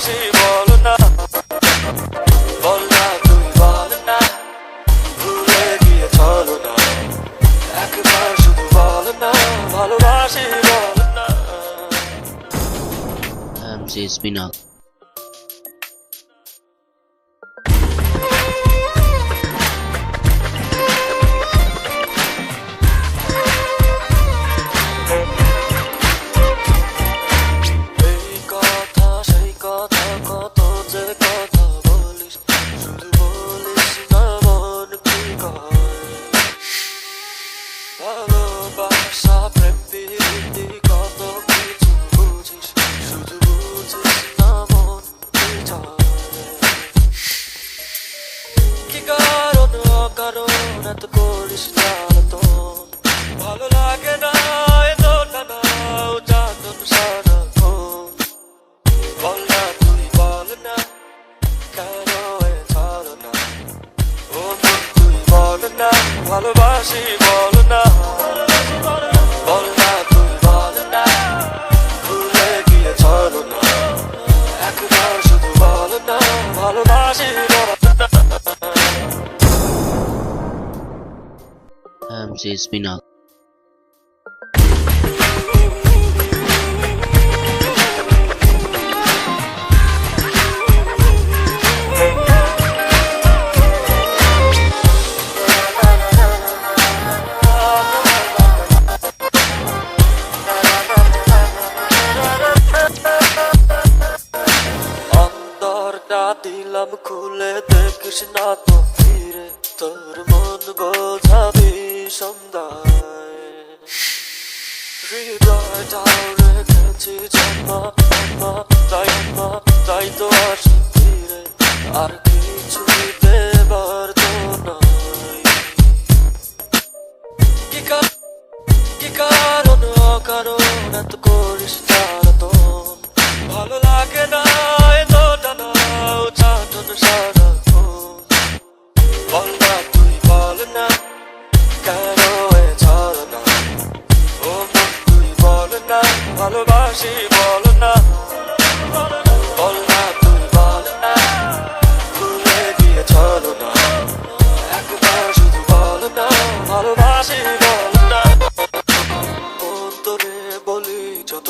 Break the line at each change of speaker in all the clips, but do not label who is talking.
ভালোবাসি বল না, বল না তুই বল না, ভুলে গিয়ে চলো না, একবার শুধু বল না, ভালোবাসি বল না।
MC Spinner.
ভালোবাসা প্রেম প্রীতি কত কিছু বুঝিস, শুধু বুঝিস না মন কি কারণ অকারণ এত করিস জ্বালাতন, ভালো লাগে না এত টানা উচ্চারণ সারাক্ষণ। বল না তুই বল না, কেন এ ছাড়ো না, ও মন তুই বল না, ভালোবাসি বল না, বল না তুই বল না, ভুলে গিয়ে চলো না, একবার শুধু বল না, ভালোবাসি বল না।
MC Spinner.
অন্তরটা দিলাম খুলে, দেখিস না তো ফিরে, তোর মন বোঝাবি সন্ধ্যায়, হৃদয়টাও রেখেছি জন্মা জন্মা, তাই তো আসি ফিরে, আর কিছুই দেবার তো নয়। কি কারণ অকারণ এত করিস জ্বালাতন, ভালো লাগে না এত টানা উচ্চারণ সারাক্ষণ। বল না তুই বল না, কেন এ ছাড়ো না, ও মন তুই বল না, ভালোবাসি বল না, বল না তুই বল না, ভুলে গিয়ে চলো না, একবার শুধু বল না, ভালোবাসি বল না। অন্তরে বলি যত,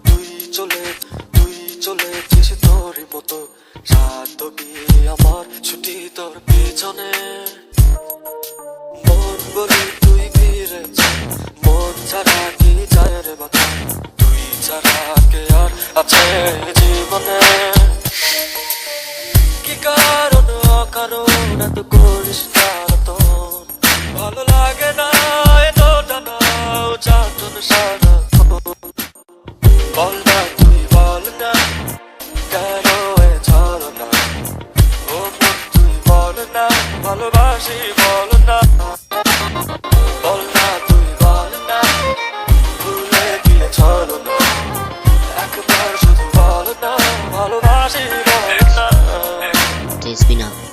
তুই চলেছিস তোরই মতো, সাধ্য কি আমার ছুটি তোর পিছনে, মন বলি তুই ফিরেছ, মন ছাড়া কি যায় রে বাবা, তুই ছাড়া কে আর আছে জীবনে। কি কারণ অকারণ এত করিস জ্বালাতন, ভালো লাগে না এত টানা উচ্চারণ সারাক্ষণ। বল না তুই বল না, কেন এ ছাড়ো না, ও মন তুই বল না, ভালোবাসি বল না, বল না তুই বল না, ভুলে গিয়ে চলো না, একবার শুধু বল না, ভালোবাসি বল না।
MC Spinner.